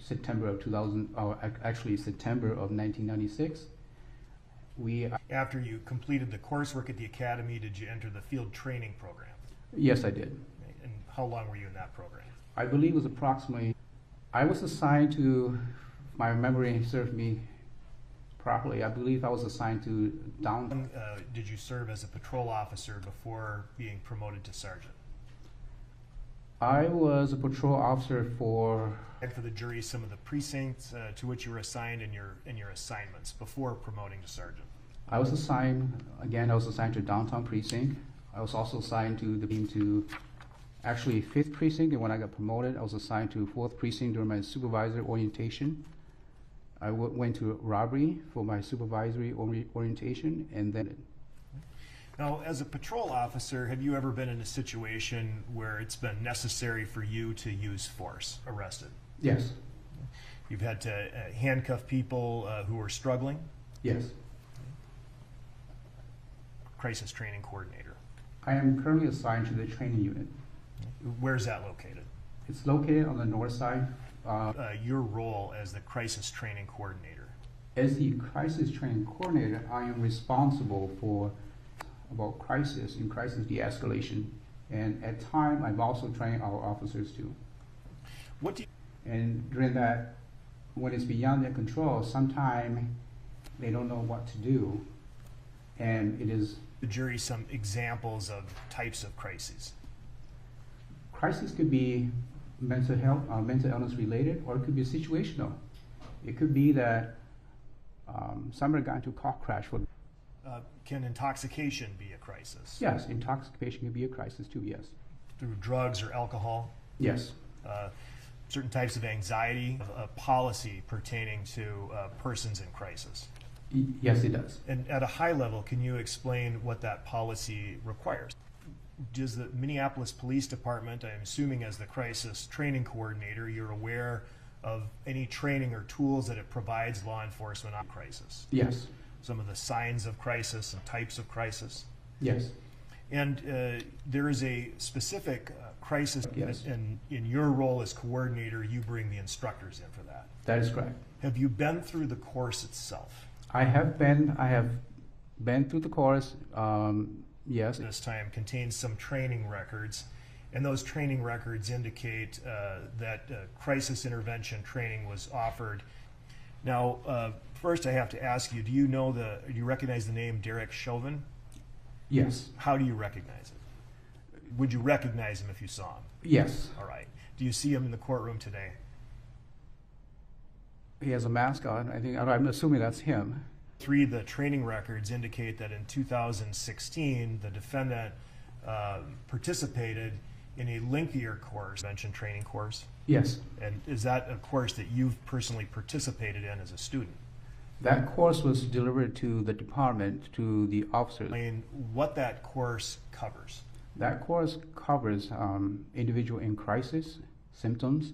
September of 2000, or actually September of 1996. After you completed the coursework at the academy, did you enter the field training program? Yes, I did. And how long were you in that program? I believe it was approximately, I was assigned to, if my memory served me properly, I believe I was assigned to down. Did you serve as a patrol officer before being promoted to sergeant? I was a patrol officer for the jury some of the precincts to which you were assigned in your assignments before promoting to sergeant. I was assigned to downtown precinct. I was also assigned to the team to actually 5th precinct, and when I got promoted, I was assigned to 4th precinct during my supervisor orientation. I went to robbery for my supervisory orientation, and then. Now, as a patrol officer, have you ever been in a situation where it's been necessary for you to use force, arrested? Yes. You've had to handcuff people who are struggling? Yes. Crisis training coordinator. I am currently assigned to the training unit. Where's that located? It's located on the north side. Your role as the crisis training coordinator. As the crisis training coordinator, I am responsible for about crisis and crisis de-escalation, and at times I've also trained our officers too. And during that, when it's beyond their control, sometimes they don't know what to do, and it is the jury some examples of types of crises. Crisis could be mental health, mental illness related, or it could be situational. It could be that somebody got into a car crash. Can intoxication be a crisis? Yes, intoxication can be a crisis too, yes. Through drugs or alcohol? Yes. Certain types of anxiety, a policy pertaining to persons in crisis? Yes, it does. And at a high level, can you explain what that policy requires? Does the Minneapolis Police Department, I'm assuming as the crisis training coordinator, you're aware of any training or tools that it provides law enforcement on crisis? Yes. Some of the signs of crisis and types of crisis? Yes. And there is a specific crisis, yes. And in your role as coordinator, you bring the instructors in for that. That is correct. Have you been through the course itself? I have been through the course, yes. This time contains some training records, and those training records indicate that crisis intervention training was offered. Now, first I have to ask you, do you recognize the name Derek Chauvin? Yes. How do you recognize it? Would you recognize him if you saw him? Yes. All right. Do you see him in the courtroom today? He has a mask on. I'm assuming that's him. The training records indicate that in 2016, the defendant participated in a lengthier course, mentioned training course. Yes. And is that a course that you've personally participated in as a student? That course was delivered to the department, to the officers. Explain what that course covers. That course covers individual in crisis, symptoms,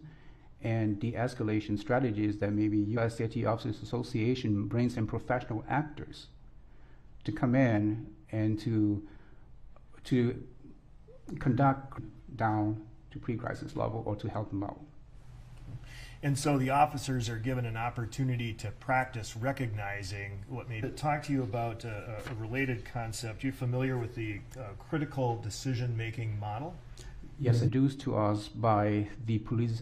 and de-escalation strategies that maybe U.S. Safety Officers Association brings in professional actors to come in and to conduct down to pre-crisis level or to help them out. And so the officers are given an opportunity to practice recognizing what may talk to you about a related concept. You're familiar with the critical decision-making model? Yes, introduced to us by the police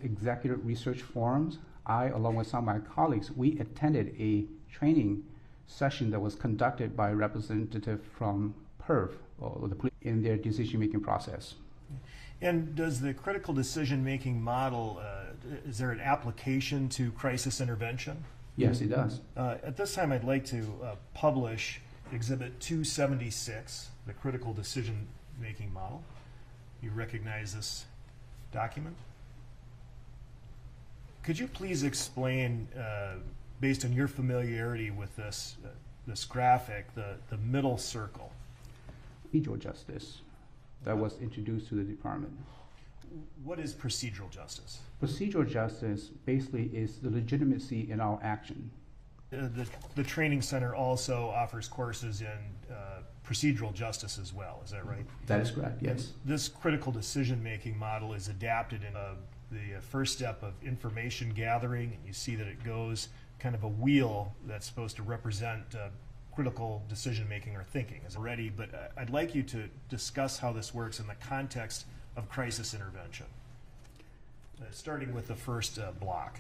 executive research forums. I, along with some of my colleagues, we attended a training session that was conducted by a representative from PERF, or the police, in their decision-making process. And does the critical decision-making model, is there an application to crisis intervention? Yes, it does. At this time, I'd like to publish Exhibit 276, the critical decision-making model. You recognize this document? Could you please explain, based on your familiarity with this graphic, the middle circle? Procedural justice that was introduced to the department. What is procedural justice? Procedural justice basically is the legitimacy in our action. The training center also offers courses in procedural justice as well, is that right? That is correct, yes. This critical decision-making model is adapted in the first step of information gathering, and you see that it goes kind of a wheel that's supposed to represent critical decision making or thinking is ready, but I'd like you to discuss how this works in the context of crisis intervention, starting with the first block.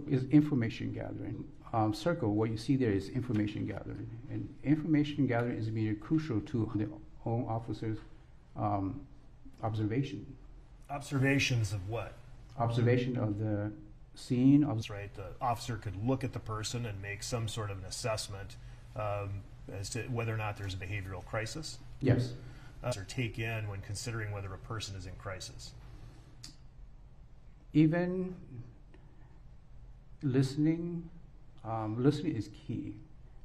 Is information gathering. Circle, what you see there is information gathering. And information gathering is really crucial to the own officer's observation. Observations of what? Observation of the scene. That's right. The officer could look at the person and make some sort of an assessment as to whether or not there's a behavioral crisis. Yes. Or take in when considering whether a person is in crisis. Even listening, listening is key.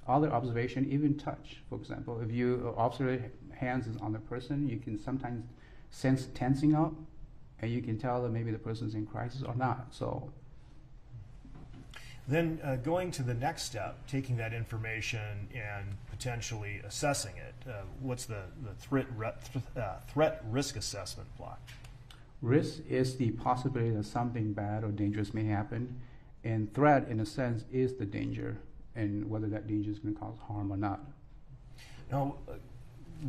Other observation, even touch, for example. If you officer hands is on the person, you can sometimes sense tensing up, and you can tell that maybe the person's in crisis or not. So then going to the next step, taking that information and potentially assessing it. What's the threat risk assessment block? Risk is the possibility that something bad or dangerous may happen, and threat, in a sense, is the danger, and whether that danger is going to cause harm or not. Now,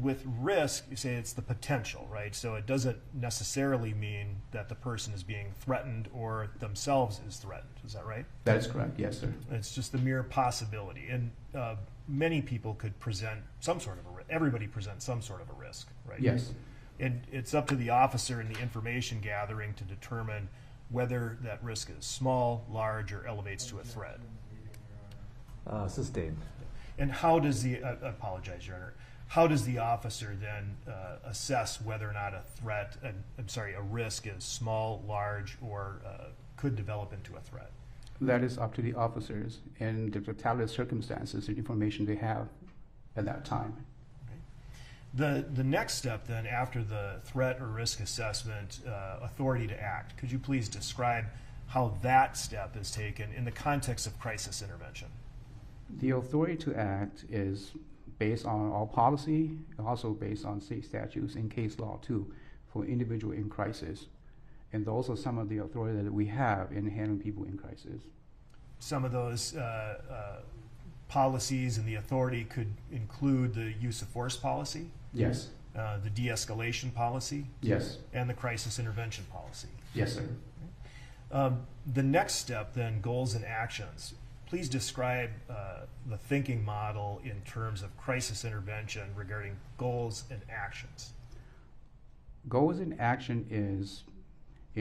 with risk, you say it's the potential, right? So it doesn't necessarily mean that the person is being threatened or themselves is threatened. Is that right? That is correct, yes, sir. It's just the mere possibility. And many people could present some sort of a risk. Everybody presents some sort of a risk, right? Yes. And it's up to the officer in the information gathering to determine whether that risk is small, large, or elevates to a threat. Sustained. And how does the, I apologize, Your Honor, how does the officer then assess whether or not a threat, a risk is small, large, or could develop into a threat? That is up to the officers and the totality of circumstances and information they have at that time. The next step then, after the threat or risk assessment, authority to act, could you please describe how that step is taken in the context of crisis intervention? The authority to act is based on our policy and also based on state statutes and case law too for individual in crisis. And those are some of the authority that we have in handling people in crisis. Some of those policies and the authority could include the use of force policy? Yes. The de-escalation policy? Yes. And the crisis intervention policy? Yes, sir. The next step then, goals and actions. Please describe the thinking model in terms of crisis intervention regarding goals and actions. Goals and action is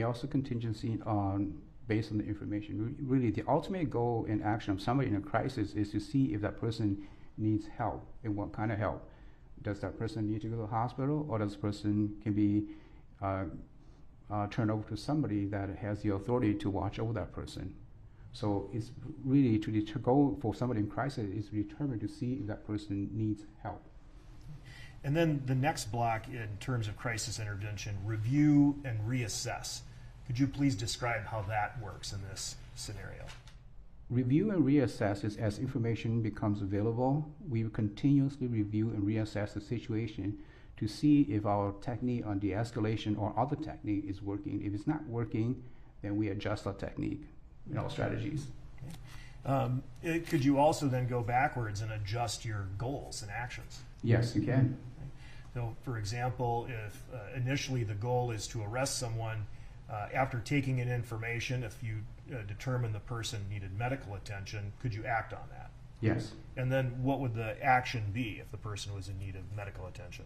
also contingency on based on the information. Really, the ultimate goal and action of somebody in a crisis is to see if that person needs help and what kind of help. Does that person need to go to the hospital, or does the person can be turned over to somebody that has the authority to watch over that person? So it's really to go for somebody in crisis is determined to see if that person needs help. And then the next block in terms of crisis intervention, review and reassess. Could you please describe how that works in this scenario? Review and reassess is as information becomes available. We continuously review and reassess the situation to see if our technique on de-escalation or other technique is working. If it's not working, then we adjust our technique, strategies. Okay. Could you also then go backwards and adjust your goals and actions? Yes, you can. So, for example, if initially the goal is to arrest someone, after taking in information, if you determine the person needed medical attention, could you act on that? Yes. And then what would the action be if the person was in need of medical attention?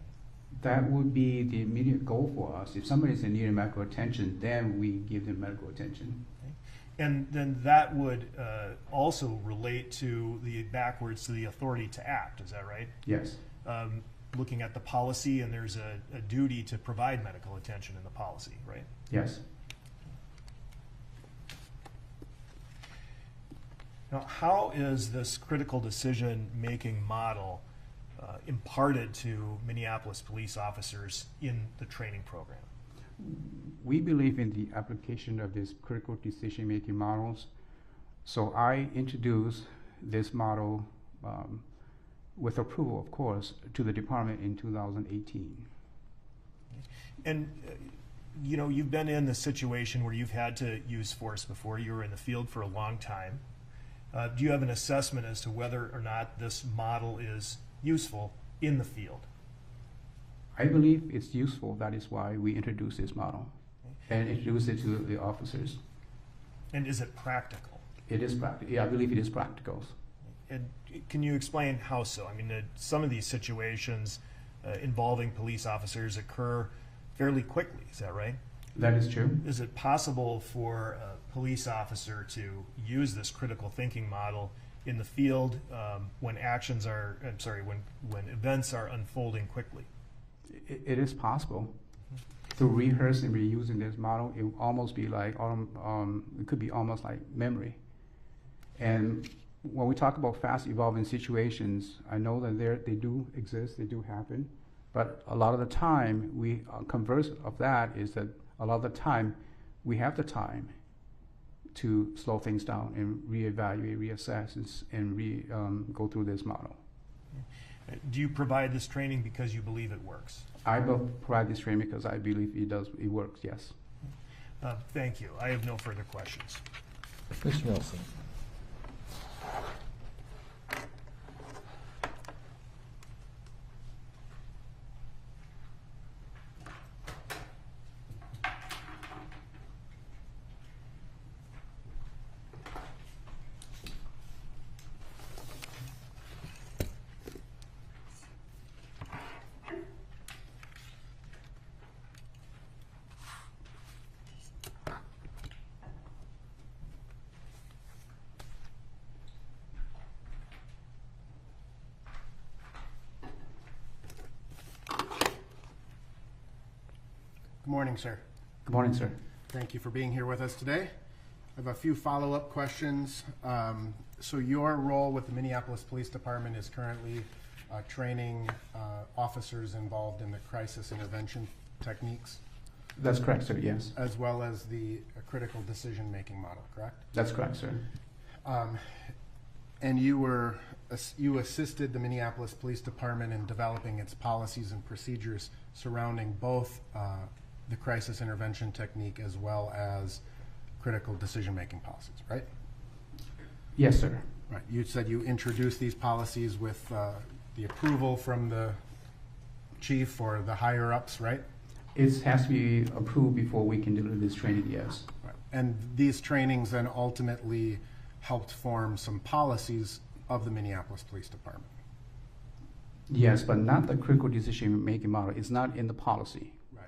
That would be the immediate goal for us. If somebody's in need of medical attention, then we give them medical attention. Okay. And then that would also relate to backwards to the authority to act, is that right? Yes. Looking at the policy, and there's a duty to provide medical attention in the policy, right? Yes. Now, how is this critical decision-making model imparted to Minneapolis police officers in the training program? We believe in the application of these critical decision-making models. So I introduced this model with approval, of course, to the department in 2018. And You know, you've been in the situation where you've had to use force before. You were in the field for a long time. Do you have an assessment as to whether or not this model is useful in the field? I believe it's useful. That is why we introduced this model and introduced it to the officers. And is it practical? It is practical. Yeah, I believe it is practical. And can you explain how so? I mean, some of these situations involving police officers occur fairly quickly. Is that right? That is true. Is it possible for a police officer to use this critical thinking model in the field when when events are unfolding quickly? It is possible. Through rehearsing and reusing this model, it would almost be like, it could be almost like memory. And when we talk about fast evolving situations, I know that they do exist, they do happen, but a lot of the time, converse of that is that a lot of the time, we have the time to slow things down and reevaluate, reassess, and go through this model. Do you provide this training because you believe it works? I will provide this training because I believe it works, yes. Thank you. I have no further questions. Mr. Nelson. Good morning, sir. Good morning, sir. Thank you for being here with us today. I have a few follow-up questions. So your role with the Minneapolis Police Department is currently training officers involved in the crisis intervention techniques? That's correct, sir, yes. As well as the critical decision-making model, correct? That's correct, sir. And you assisted the Minneapolis Police Department in developing its policies and procedures surrounding both the crisis intervention technique as well as critical decision-making policies, right? Yes, sir. Right. You said you introduced these policies with the approval from the chief or the higher-ups, right? It has to be approved before we can deliver this training, yes. Right. And these trainings then ultimately helped form some policies of the Minneapolis Police Department. Yes, but not the critical decision-making model. It's not in the policy. Right.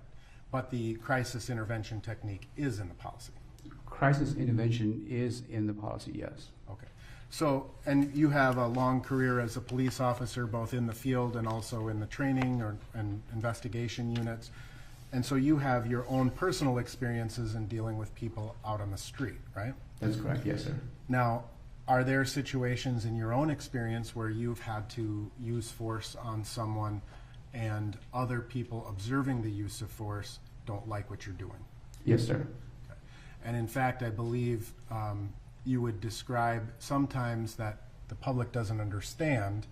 But the crisis intervention technique is in the policy. Crisis intervention is in the policy, yes. Okay. So, and you have a long career as a police officer, both in the field and also in the training and investigation units. And so you have your own personal experiences in dealing with people out on the street, right? That's correct, yes, sir. Now, are there situations in your own experience where you've had to use force on someone and other people observing the use of force don't like what you're doing? Yes, sir. Okay. And in fact, I believe you would describe sometimes that the public doesn't understand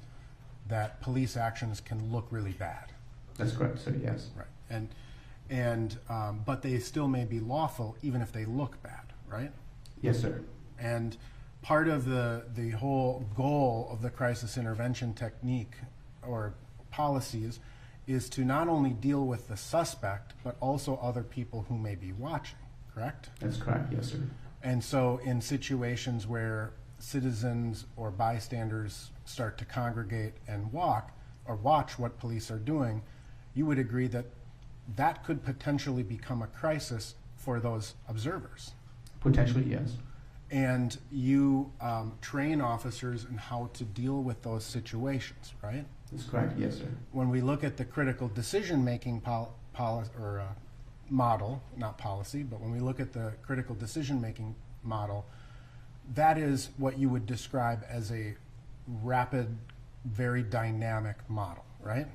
that police actions can look really bad. That's correct, sir, yes. Right. But they still may be lawful even if they look bad, right? Yes, sir. And part of the whole goal of the crisis intervention technique or policies is to not only deal with the suspect, but also other people who may be watching, correct? That's correct, yes, sir. And so in situations where citizens or bystanders start to congregate and watch what police are doing, you would agree that that could potentially become a crisis for those observers. Potentially, yes. And you train officers in how to deal with those situations, right? That's correct, yes, sir. When we look at the critical decision-making model, not policy, but when we look at the critical decision-making model, that is what you would describe as a rapid, very dynamic model, right?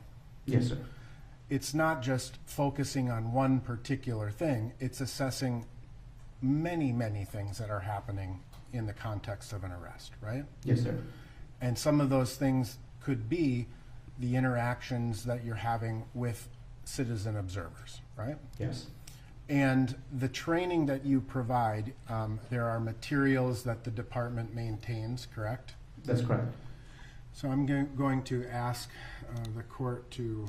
Yes, sir. It's not just focusing on one particular thing, it's assessing many, many things that are happening in the context of an arrest, right? Yes, sir. And some of those things could be the interactions that you're having with citizen observers, right? Yes. And the training that you provide, there are materials that the department maintains, correct? That's correct. So I'm going to ask the court to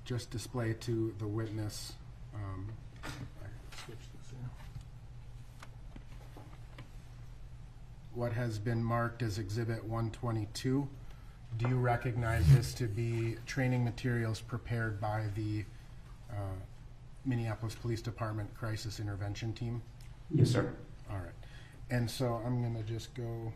just display to the witness. I switch this here. What has been marked as Exhibit 122. Do you recognize this to be training materials prepared by the Minneapolis Police Department Crisis Intervention Team? Yes, sir. All right. And so I'm going to just go.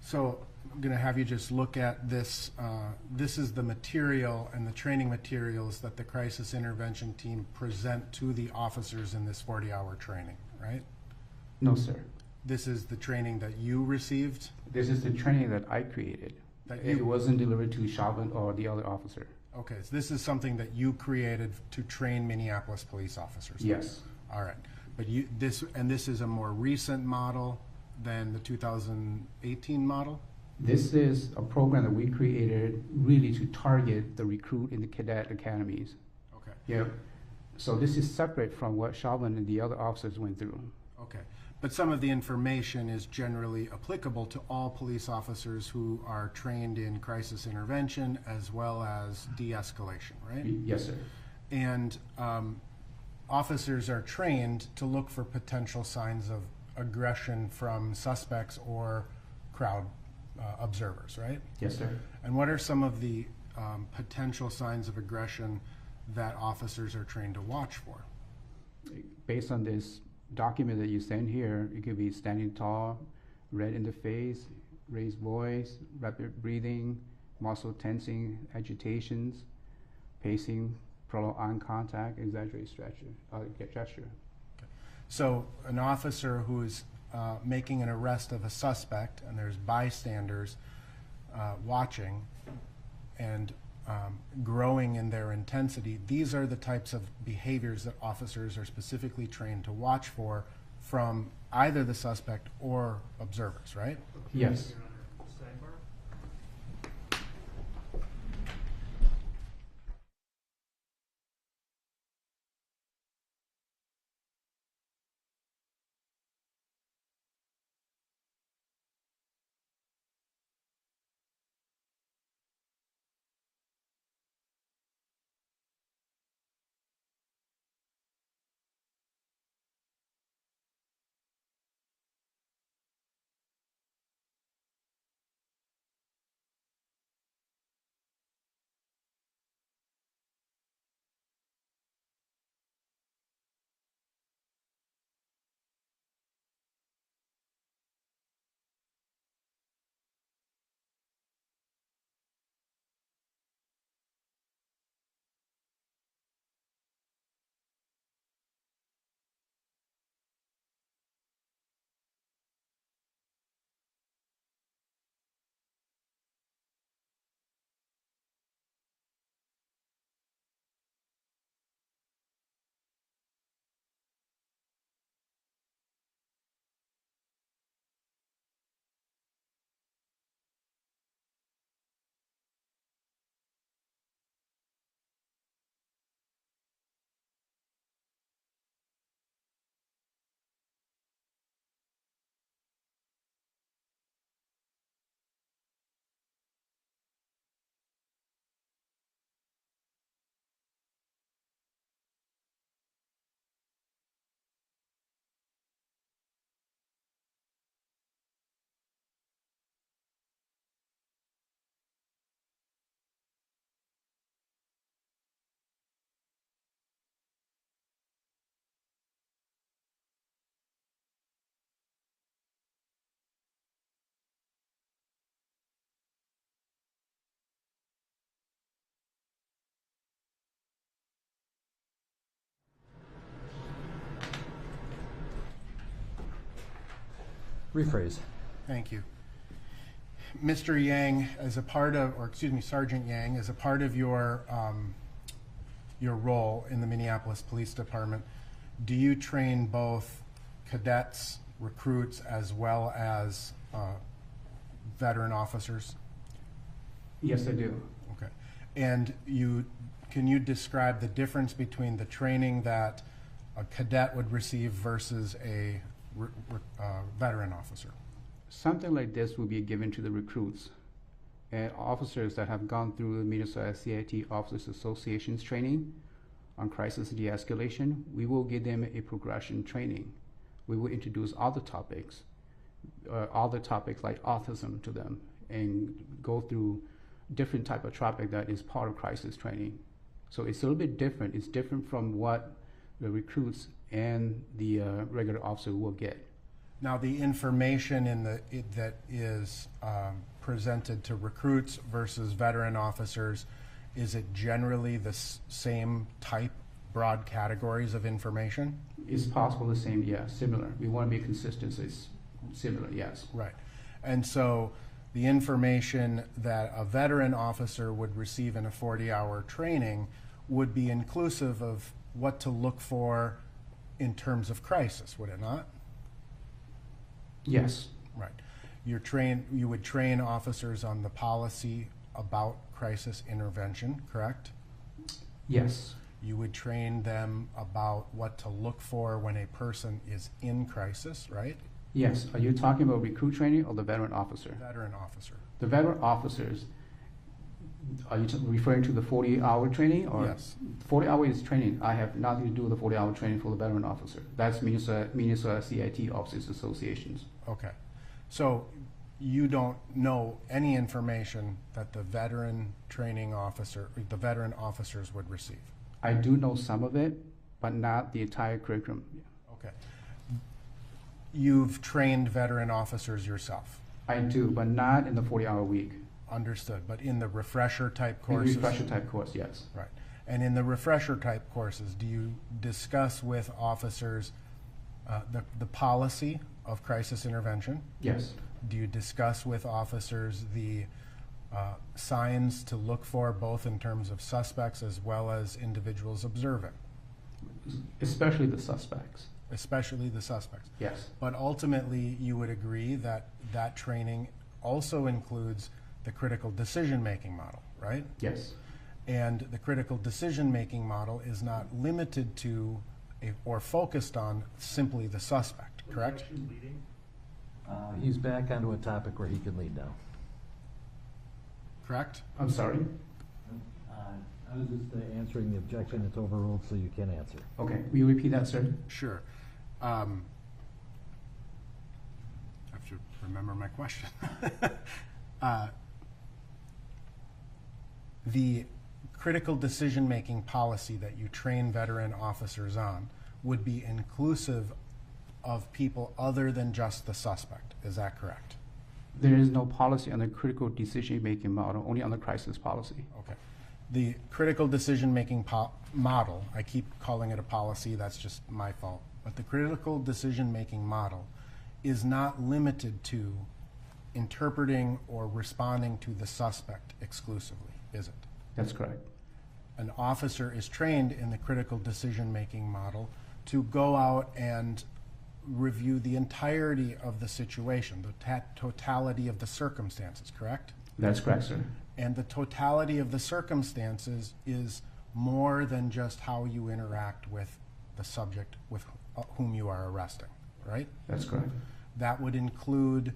So I'm going to have you just look at this. This is the material and the training materials that the crisis intervention team present to the officers in this 40-hour training, right? No, sir. This is the training that you received? This is the training that I created. It wasn't delivered to Chauvin or the other officer. Okay, so this is something that you created to train Minneapolis police officers? Yes. All right. But this is a more recent model than the 2018 model? This is a program that we created really to target the recruit in the cadet academies. Okay. Yeah. So this is separate from what Chauvin and the other officers went through. Okay. But some of the information is generally applicable to all police officers who are trained in crisis intervention as well as de-escalation, right? Yes, sir. And officers are trained to look for potential signs of aggression from suspects or crowd observers, right? Yes, sir. And what are some of the potential signs of aggression that officers are trained to watch for? Based on this document that you send here, it could be standing tall, red in the face, raised voice, rapid breathing, muscle tensing, agitations, pacing, prolonged eye contact, exaggerated gesture. So an officer who is making an arrest of a suspect and there's bystanders watching and growing in their intensity, these are the types of behaviors that officers are specifically trained to watch for from either the suspect or observers, right? Yes. Rephrase. Thank you. Mr. Yang, as a part of, or excuse me, Sergeant Yang, as a part of your role in the Minneapolis Police Department, do you train both cadets recruits as well as veteran officers? Yes, I do. Okay. And can you describe the difference between the training that a cadet would receive versus a veteran officer? Something like this will be given to the recruits and officers that have gone through the Minnesota CIT Officers Association's training on crisis de-escalation. We will give them a progression training. We will introduce other topics like autism to them and go through different type of topic that is part of crisis training. So it's a little bit different. It's different from what the recruits and the regular officer will get. Now, the information that is presented to recruits versus veteran officers, is it generally the same type, broad categories of information? It's possible the same, yeah, similar. We want to be consistent, so it's similar, yes. Right. And so the information that a veteran officer would receive in a 40-hour training would be inclusive of what to look for in terms of crisis, would it not? Yes. Right. You would train officers on the policy about crisis intervention, correct? Yes. You would train them about what to look for when a person is in crisis, right? Yes. Are you talking about recruit training or the veteran officer? Veteran officer. The veteran officers, are you referring to the 40-hour training? Or Yes. 40 hours training, I have nothing to do with the 40-hour training for the veteran officer. That's Minnesota CIT Officers Associations. Okay. So you don't know any information that the veteran training officer, the veteran officers would receive? I do know some of it, but not the entire curriculum. Okay. You've trained veteran officers yourself? I do, but not in the 40-hour week. Understood. But in the refresher type In the courses? refresher type course, yes. Right. And in the refresher type courses, do you discuss with officers the policy of crisis intervention? Yes. Do you discuss with officers the signs to look for, both in terms of suspects as well as individuals observing? Especially the suspects. Especially the suspects. Yes. But ultimately, you would agree that that training also includes the critical decision-making model, right? Yes. And the critical decision-making model is not limited to or focused on simply the suspect, correct? He's back onto a topic where he can lead now. Correct? I'm sorry? I was just answering the objection. It's overruled, so you can answer. Okay. Will you repeat that, sir? Sure. I have to remember my question. The critical decision-making policy that you train veteran officers on would be inclusive of people other than just the suspect. Is that correct? There is no policy on the critical decision-making model, only on the crisis policy. Okay. The critical decision-making model, I keep calling it a policy, that's just my fault, but the critical decision-making model is not limited to interpreting or responding to the suspect exclusively, is it? That's correct. An officer is trained in the critical decision-making model to go out and review the entirety of the situation, the totality of the circumstances, correct? That's correct, sir. And the totality of the circumstances is more than just how you interact with the subject with whom you are arresting, right? That's correct. That would include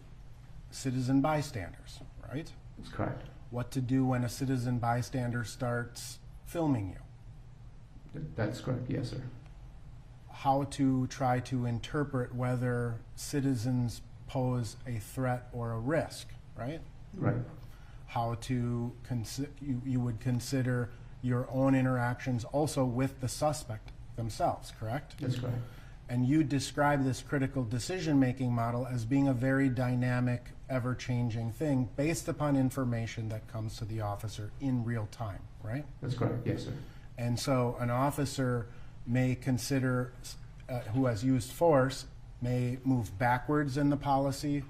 citizen bystanders, right? That's correct. What to do when a citizen bystander starts filming you. That's correct, yes, sir. How to try to interpret whether citizens pose a threat or a risk, right? Right. How to you would consider your own interactions also with the suspect themselves, correct? That's correct. And you describe this critical decision-making model as being a very dynamic, ever-changing thing based upon information that comes to the officer in real time, right? That's correct, yes, sir. And so an officer may consider, who has used force, may move backwards in the policy,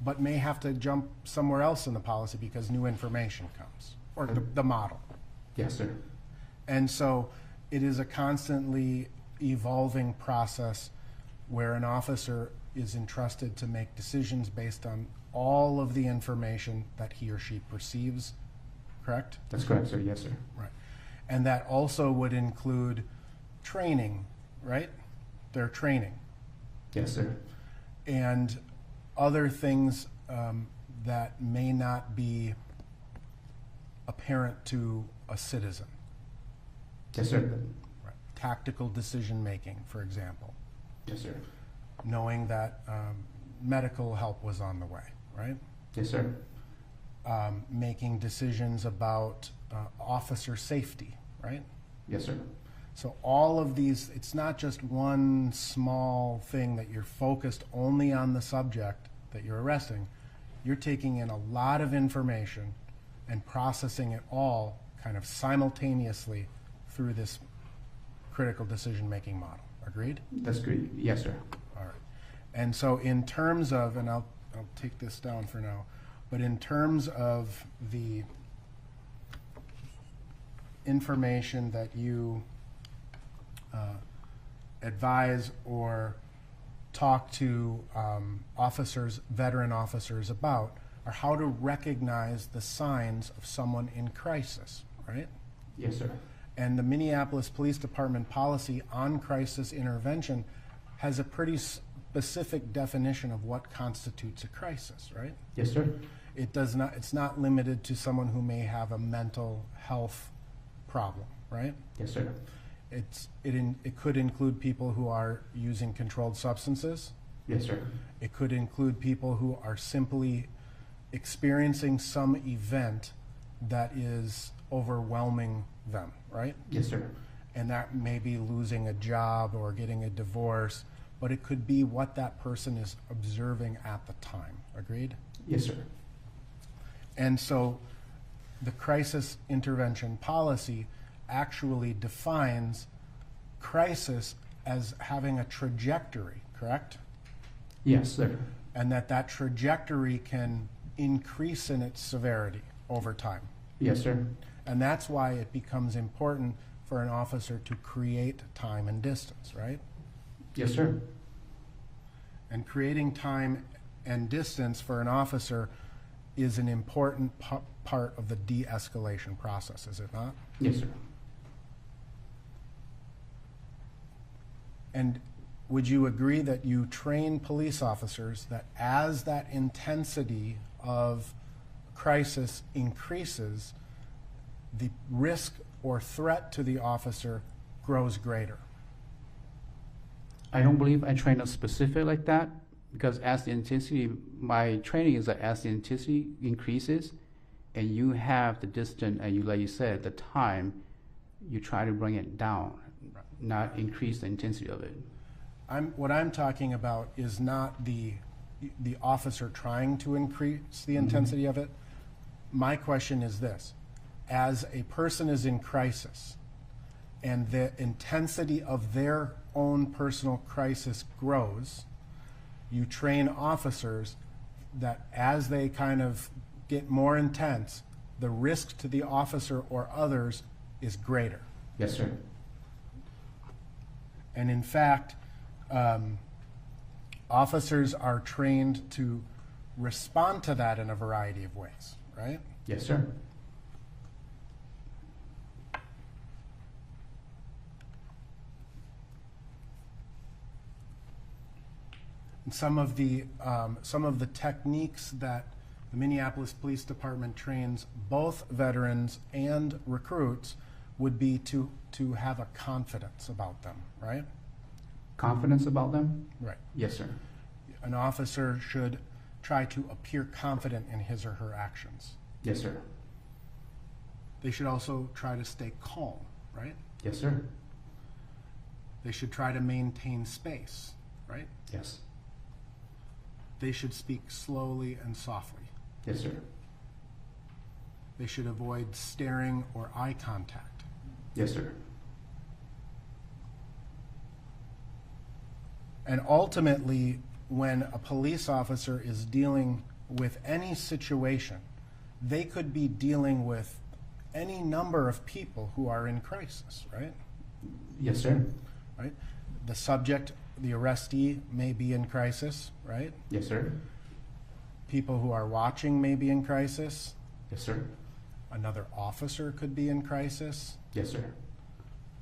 but may have to jump somewhere else in the policy because new information comes, or the model. Yes, sir. And so it is a constantly evolving process where an officer is entrusted to make decisions based on all of the information that he or she perceives, correct? That's correct, sir. Yes, sir. Right. And that also would include training, right? Their training. Yes, sir. And other things that may not be apparent to a citizen. Yes, sir. Right. Tactical decision making, for example. Yes, sir. Knowing that medical help was on the way, right? Yes, sir. Making decisions about officer safety, right? Yes, sir. So all of these, it's not just one small thing that you're focused only on the subject that you're arresting. You're taking in a lot of information and processing it all kind of simultaneously through this critical decision-making model. Agreed? That's great. Yes, sir. All right. And so in terms of, and I'll take this down for now, but in terms of the information that you advise or talk to officers, veteran officers about, are how to recognize the signs of someone in crisis, right? Yes, sir. And the Minneapolis Police Department policy on crisis intervention has a pretty specific definition of what constitutes a crisis, right? Yes, sir. It's not limited to someone who may have a mental health problem, right? Yes, sir. It could include people who are using controlled substances. Yes, sir. It could include people who are simply experiencing some event that is overwhelming them, right? Yes, sir. And that may be losing a job or getting a divorce, but it could be what that person is observing at the time. Agreed? Yes, sir. And so the crisis intervention policy actually defines crisis as having a trajectory, correct? Yes, sir. And that trajectory can increase in its severity over time. Yes, sir. And that's why it becomes important for an officer to create time and distance, right? Yes, sir. And creating time and distance for an officer is an important part of the de-escalation process, is it not? Yes, sir. And would you agree that you train police officers that as that intensity of crisis increases, the risk or threat to the officer grows greater? I don't believe I train a specific like that because as the intensity, my training is that as the intensity increases and you have the distance and you, like you said, the time, you try to bring it down, not increase the intensity of it. What I'm talking about is not the officer trying to increase the intensity of it. My question is this: as a person is in crisis and the intensity of their own personal crisis grows, you train officers that as they kind of get more intense, the risk to the officer or others is greater. Yes, sir. And in fact, officers are trained to respond to that in a variety of ways, right? Yes, sir. And some of the techniques that the Minneapolis Police Department trains both veterans and recruits would be to have a confidence about them, right? Confidence about them? Right. Yes, sir. An officer should try to appear confident in his or her actions. Yes, sir. They should also try to stay calm, right? Yes, sir. They should try to maintain space, right? Yes. They should speak slowly and softly. Yes, sir. They should avoid staring or eye contact. Yes, sir. And ultimately, when a police officer is dealing with any situation, they could be dealing with any number of people who are in crisis, right? Yes, sir. Right? The subject the arrestee may be in crisis, right? Yes, sir. People who are watching may be in crisis. Yes, sir. Another officer could be in crisis, Yes, sir.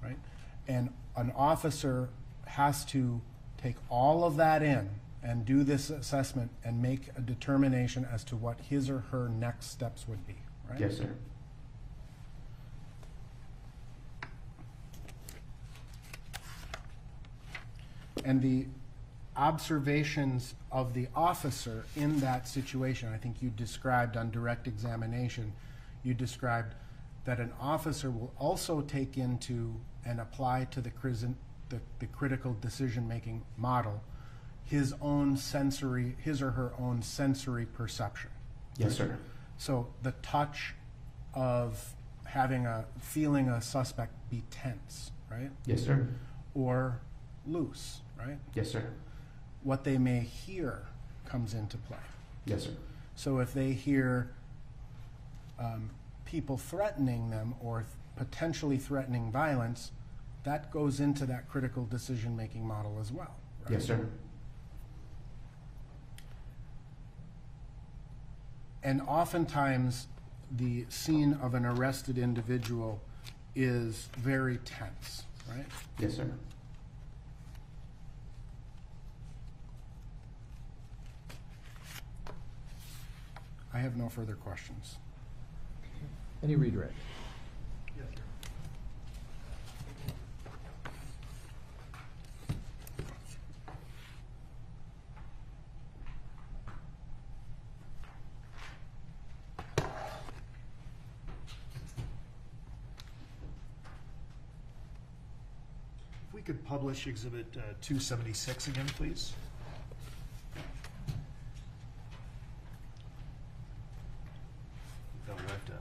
right? And an officer has to take all of that in and do this assessment and make a determination as to what his or her next steps would be, right? Yes, sir. And the observations of the officer in that situation, I think you described on direct examination, you described that an officer will also take into and apply to the critical decision-making model his or her own sensory perception. Yes, sir. So the touch of feeling a suspect be tense, right? Yes, sir. Or loose, right? Yes, sir. What they may hear comes into play. Yes, sir. So if they hear people threatening them or potentially threatening violence, that goes into that critical decision-making model as well, right? Yes, sir. And oftentimes, the scene of an arrested individual is very tense, right? Yes, sir. I have no further questions. Any redirect? If we could publish Exhibit 276 again, please. No, we have to.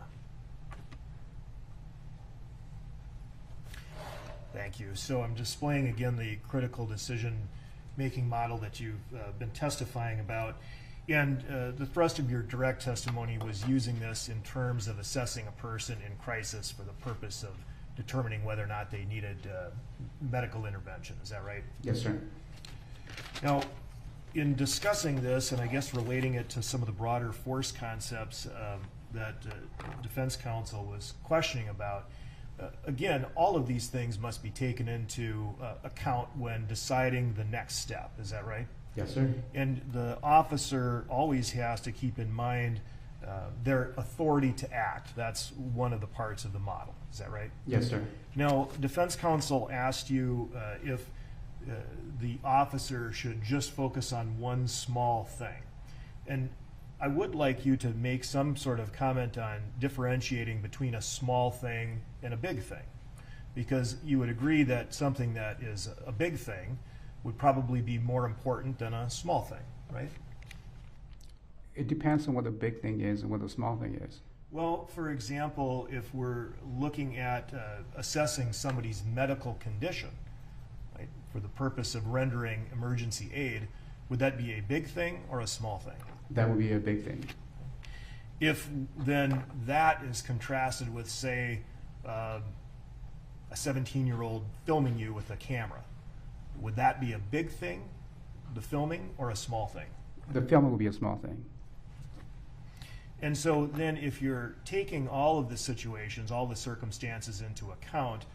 Thank you. So I'm displaying again the critical decision-making model that you've been testifying about. And the thrust of your direct testimony was using this in terms of assessing a person in crisis for the purpose of determining whether or not they needed medical intervention. Is that right? Yes, sir. Now, in discussing this, and I guess relating it to some of the broader force concepts that defense counsel was questioning about, again, all of these things must be taken into account when deciding the next step. Is that right? Yes, sir. And the officer always has to keep in mind their authority to act. That's one of the parts of the model. Is that right? Yes, sir. Now, defense counsel asked you if the officer should just focus on one small thing. And I would like you to make some sort of comment on differentiating between a small thing and a big thing. Because you would agree that something that is a big thing would probably be more important than a small thing, right? It depends on what the big thing is and what the small thing is. Well, for example, if we're looking at assessing somebody's medical condition, right, for the purpose of rendering emergency aid, would that be a big thing or a small thing? That would be a big thing. If then that is contrasted with, say, a 17-year-old filming you with a camera, would that be a big thing, the filming, or a small thing? The film would be a small thing. And so then if you're taking all of the situations, all the circumstances into account,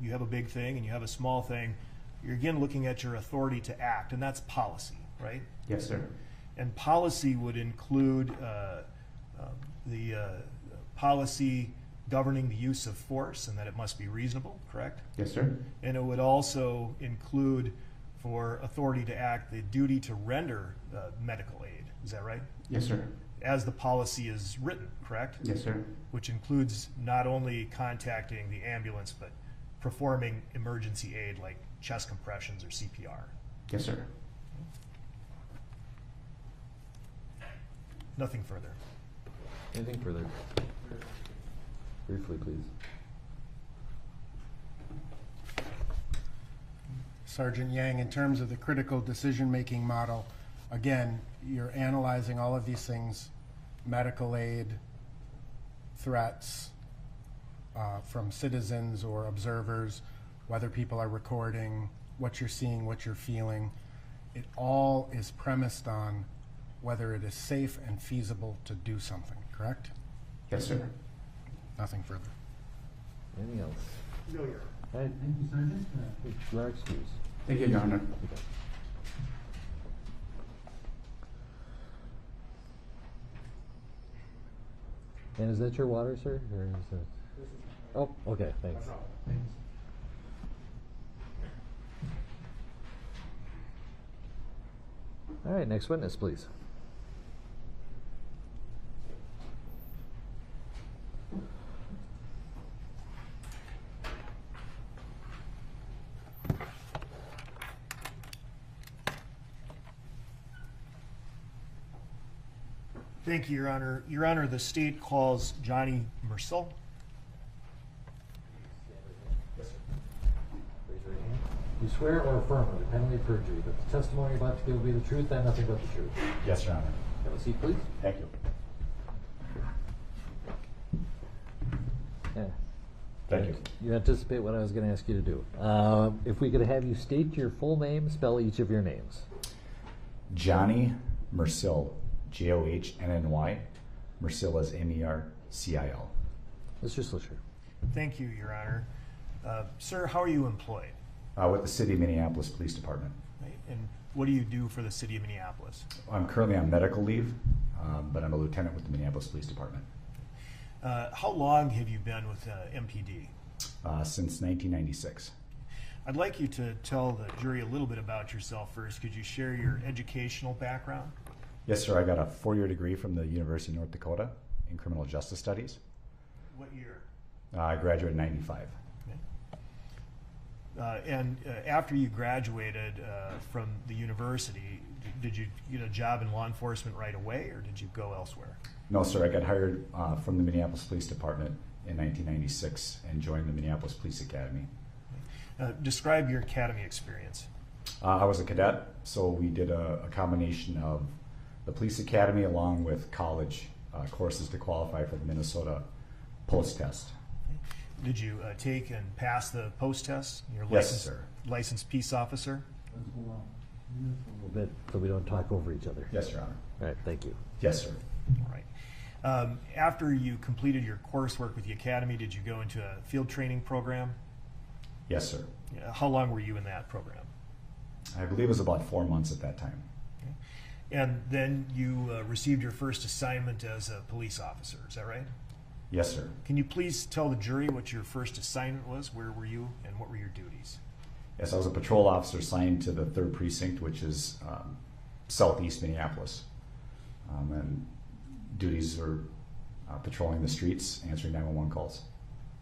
you have a big thing and you have a small thing, you're again looking at your authority to act, and that's policy, right? Yes, sir. And policy would include the policy governing the use of force and that it must be reasonable, correct? Yes, sir. And it would also include, for authority to act, the duty to render medical aid. Is that right? Yes, sir. As the policy is written, correct? Yes, sir. Which includes not only contacting the ambulance, but performing emergency aid like chest compressions or CPR. Yes, sir. Nothing further. Anything further? Briefly, please. Sergeant Yang, in terms of the critical decision-making model, again, you're analyzing all of these things, medical aid, threats from citizens or observers, whether people are recording, what you're seeing, what you're feeling, it all is premised on whether it is safe and feasible to do something, correct? Yes, sir. Nothing further. Anything else? No, Your All right, thank you, Sergeant. You are excused. Thank you, Your Honor. Okay. And is that your water, sir? Or is it? Oh, okay, thanks. All right, next witness, please. Thank you, Your Honor. Your Honor, the state calls Johnny Murtiel. Raise your right hand. You swear or affirm under penalty of perjury that the testimony you're about to give will be the truth and nothing but the truth. Yes, Your Honor. Have a seat, please. Thank you. Yeah. Thank you. You anticipate what I was going to ask you to do. If we could have you state your full name, spell each of your names. Johnny Murtiel, Johnnny. Murtiel is Mercil. Mr. Slisher. Thank you, Your Honor. Sir, how are you employed? With the City of Minneapolis Police Department. Right? And what do you do for the city of Minneapolis? I'm currently on medical leave, but I'm a lieutenant with the Minneapolis Police Department. How long have you been with MPD? Since 1996. I'd like you to tell the jury a little bit about yourself first. Could you share your educational background? Yes, sir. I got a 4-year degree from the University of North Dakota in criminal justice studies. What year? I graduated in 95. And after you graduated from the university, did you get a job in law enforcement right away, or did you go elsewhere? No, sir. I got hired from the Minneapolis Police Department in 1996 and joined the Minneapolis Police Academy. Describe your academy experience. I was a cadet, so we did a combination of the police academy along with college courses to qualify for the Minnesota post test. Did you take and pass the post test? Your Yes, sir. Licensed peace officer? Let's hold on a little bit so we don't talk over each other. Yes, Your Honor. All right, thank you. Yes, sir. All right. After you completed your coursework with the academy, did you go into a field training program? Yes, sir. How long were you in that program? I believe it was about 4 months at that time. Okay. And then you received your first assignment as a police officer, is that right? Yes, sir. Can you please tell the jury what your first assignment was? Where were you and what were your duties? Yes, I was a patrol officer assigned to the 3rd Precinct, which is southeast Minneapolis. And duties were patrolling the streets, answering 911 calls.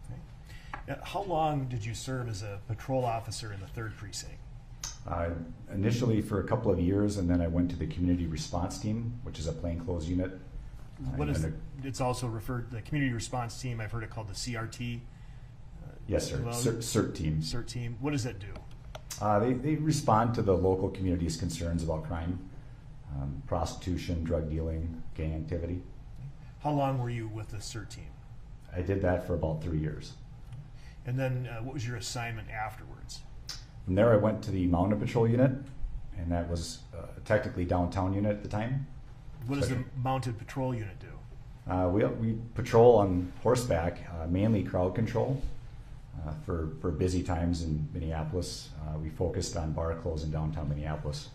Okay. How long did you serve as a patrol officer in the 3rd Precinct? Initially for a couple of years, and then I went to the community response team, which is a plainclothes unit. What is it's also referred the community response team? I've heard it called the CRT. Yes, sir. Well, CERT team. CERT team. What does that do? They respond to the local community's concerns about crime, prostitution, drug dealing, gang activity. How long were you with the CERT team? I did that for about 3 years. And then what was your assignment afterwards? From there, I went to the Mounted Patrol unit, and that was technically downtown unit at the time. What does the Mounted Patrol unit do? We patrol on horseback, mainly crowd control. For busy times in Minneapolis, we focused on bar close in downtown Minneapolis.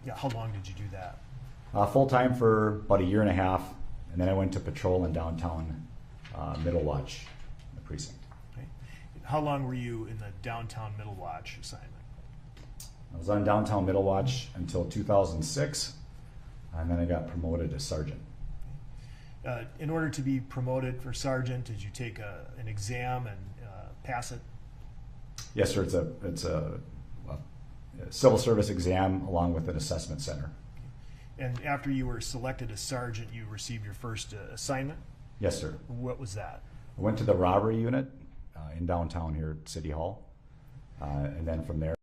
Yeah, how long did you do that? Full time for about 1.5 years, and then I went to patrol in downtown Middle Watch, the precinct. Okay. How long were you in the downtown Middle Watch assignment? I was on downtown Middle Watch until 2006, and then I got promoted to sergeant. In order to be promoted for sergeant, did you take an exam and pass it? Yes, sir. It's a civil service exam along with an assessment center. And after you were selected as sergeant, you received your first assignment? Yes, sir. What was that? I went to the robbery unit in downtown here at City Hall, and then from there